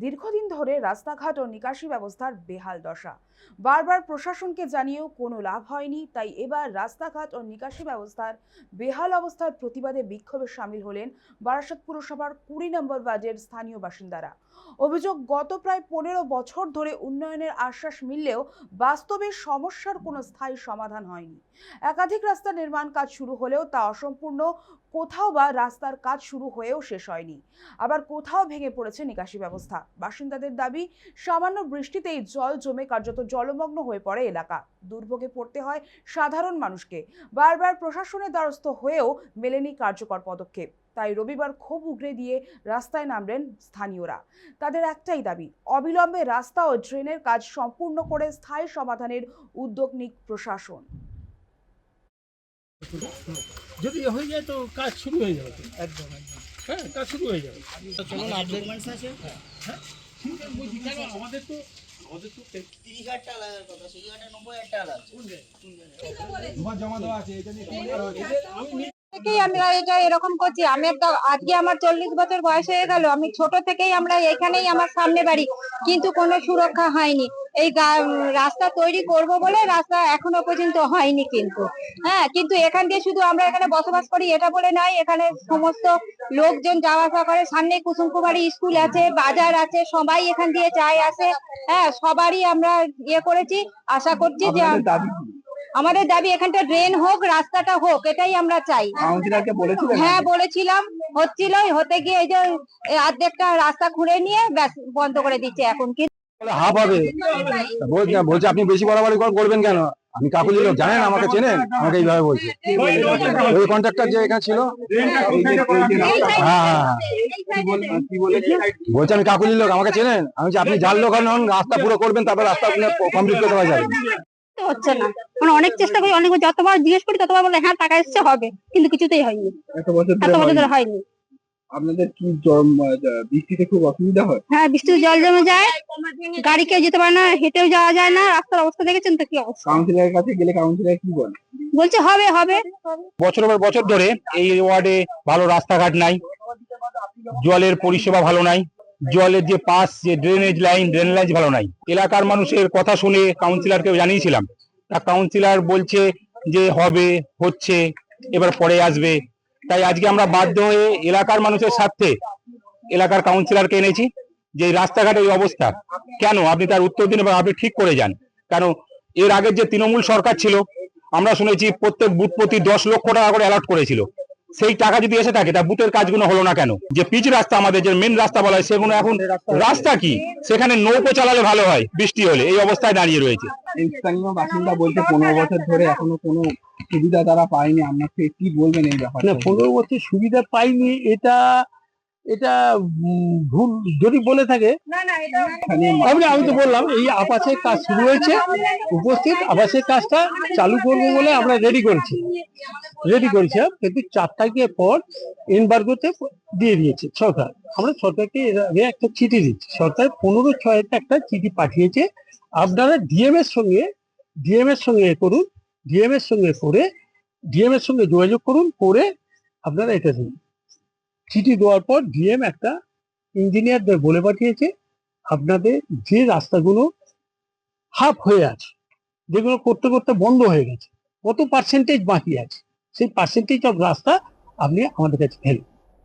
দীর্ঘদিন ধরে রাস্তাঘাট ও নিকাশি ব্যবস্থার বেহাল দশা। বারবার প্রশাসনকে জানিয়েও কোনো লাভ হয়নি, তাই এবার রাস্তাঘাট ও নিকাশি ব্যবস্থার বেহাল অবস্থার প্রতিবাদে বিক্ষোভে সামিল হলেন বারাসাত পুরসভার 20 নম্বর ওয়ার্ডের স্থানীয় বাসিন্দারা। অভিযোগ, গত প্রায় 15 বছর ধরে উন্নয়নের আশ্বাস মিললেও বাস্তবে সমস্যার কোনো স্থায়ী সমাধান হয়নি। একাধিক রাস্তা নির্মাণ কাজ শুরু হলেও তা অসম্পূর্ণ, কোথাও বা রাস্তার কাজ শুরু হয়েও শেষ হয়নি, আবার কোথাও ভেঙে পড়েছে নিকাশি ব্যবস্থা। বাসিন্দাদের দাবি, সামান্য বৃষ্টিতেই জল জমে কার্যত জলমগ্ন হয়ে পড়ে এলাকা। দুর্ভোগে পড়তে হয় সাধারণ মানুষকে। বারবার প্রশাসনের দ্বারস্থ হয়েও মেলেনি কার্যকর পদক্ষেপ। তাই রবিবার ক্ষোভ উগরে দিয়ে রাস্তায় নামলেন স্থানীয়রা। তাদের একটাই দাবি, অবিলম্বে রাস্তা ও ড্রেনের কাজ সম্পূর্ণ করে স্থায়ী সমাধানের উদ্যোগ নিক প্রশাসন। যদি হয়ে যায় তো কাজ শুরু হয়ে যাবে। একদম একদম, হ্যাঁ, কাজ শুরু হয়ে যাবে। চলুন ডকুমেন্টস আছে। হ্যাঁ, ঠিক আছে, বলছি কেন আমাদের তো 30,000 টাকা লাগার কথা, সেখানে 90,000 টাকা লাগছে। তোমার জমা দেওয়া আছে, এটা নিয়ে থেকেই আমরা এটা এরকম করছি। আমি একটা আজকে আমার 40 বছর বয়স হয়ে গেল। আমি ছোট থেকেই আমরা এখানেই, আমার সামনে বাড়ি, কিন্তু কোনো সুরক্ষা হয়নি। এই রাস্তা তৈরি করব বলে রাস্তা এখনো পর্যন্ত হয়নি কিন্তু। হ্যাঁ, কিন্তু এখান দিয়ে শুধু আমরা এখানে বসবাস করি এটা বলে নয়, এখানে সমস্ত লোকজন যাওয়া আসা করে। সামনে কুসুমকুমারী স্কুল আছে, বাজার আছে, সবাই এখান দিয়ে যায় আসে। হ্যাঁ, সবারই আমরা ইয়ে করেছি, আশা করছি যে আমাদের দাবি এখানটা ড্রেন হোক, রাস্তাটা হোক, এটাই আমরা চাই। হ্যাঁ, বলেছিলাম, হচ্ছিল, হতে গিয়ে এই যে অর্ধেকটা রাস্তা খুঁড়ে নিয়ে ব্যাস বন্ধ করে দিচ্ছে এখন। কিন্তু হাফ হবে বলছে, আপনি বেশি বাড়াবাড়ি করবেন কেন? আমি কাকুলি লোক, জানেন, আমাকে চেনেন, আমাকে এইভাবে বলছে। ওই কন্ট্রাক্টর যে এখানে ছিল, হ্যাঁ, বলছে আমি কাকুলি লোক, আমাকে চেনেন। আমি আপনি যার লোক হন, রাস্তা পুরো করবেন, তারপর রাস্তা কমপ্লিট করতে পারা যাবে। হচ্ছে না, মানে অনেক চেষ্টা করি, অনেক যতবার জিজ্ঞেস করি ততবার বলে হ্যাঁ টাকা এসছে, হবে, কিন্তু কিছুতেই হয়নি। এত বছর ধরে হয়নি। আপনাদের কি বৃষ্টিতে খুব অসুবিধা হয়? হ্যাঁ, বৃষ্টিতে জল জমে যায়, গাড়ি কেউ যেতে পারে না, হেঁটেও যাওয়া যায় না। রাস্তার অবস্থা দেখেছেন তো কি অবস্থা। কাউন্সিলরের কাছে গেলে কাউন্সিলর কি বলে? বলছে হবে হবে। বছর পর বছর ধরে এই ওয়ার্ডে ভালো রাস্তাঘাট নাই, জলের পরিষেবা ভালো নাই, জলের যে পাস, যে ড্রেনেজ ভালো নাই। এলাকার মানুষের কথা শুনে কাউন্সিলরকে জানিয়েছিলাম, তা কাউন্সিলর বলছে যে হবে, হচ্ছে, এবার পরে আসবে। তাই আজকে আমরা বাধ্য হয়ে এলাকার মানুষের স্বার্থে এলাকার কাউন্সিলরকে এনেছি যে রাস্তাঘাটের এই অবস্থা কেন, আপনি তার উত্তর দিন এবং আপনি ঠিক করে যান। কেন এর আগের যে তৃণমূল সরকার ছিল, আমরা শুনেছি প্রত্যেক বুথ প্রতি 10 লক্ষ টাকা করে অ্যালট করেছিল। সেই টাকা যদি এসে থাকে, তা বুথের কাজগুলো হলো না কেন? যে পিচ রাস্তা, আমাদের যে মেন রাস্তা বলা হয়, সেগুলো এখন রাস্তা কি, সেখানে নৌকো চালালে ভালো হয়, বৃষ্টি হলে এই অবস্থায় দাঁড়িয়ে রয়েছে। স্থানীয় বাসিন্দা বলছে 15 বছর ধরে এখনো কোনো সুবিধা তারা পায়নি। আপনাকে কি বলবেন এই ব্যাপারে? 15 বছর সুবিধা পাইনি, এটা এটা ভুল যদি বলে থাকে। আমি তো বললাম এই আবাসের কাজ শুরু হয়েছে, উপস্থিত আবাসের কাজটা চালু করবো বলে আমরা রেডি করেছি, কিন্তু 4 তারিখের পর এমবার্গোতে দিয়ে দিয়েছে সরকার। আমরা সরকারকে এর আগে একটা চিঠি দিচ্ছি, সরকার 15/6 একটা চিঠি পাঠিয়েছে। আপনারা ডিএম এর সঙ্গে করুন, ডিএম এর সঙ্গে যোগাযোগ করুন, করে আপনারা এটা দিন। চিঠি দেওয়ার পর ডিএম একটা ইঞ্জিনিয়ারদের বলে পাঠিয়েছে, আপনাদের যে রাস্তাগুলো হাফ হয়ে আছে, যেগুলো করতে করতে বন্ধ হয়ে গেছে, কত পার্সেন্টেজ বাকি আছে, সেই পার্সেন্টেজ অফ রাস্তা আপনি আমাদের কাছে ফেলুন।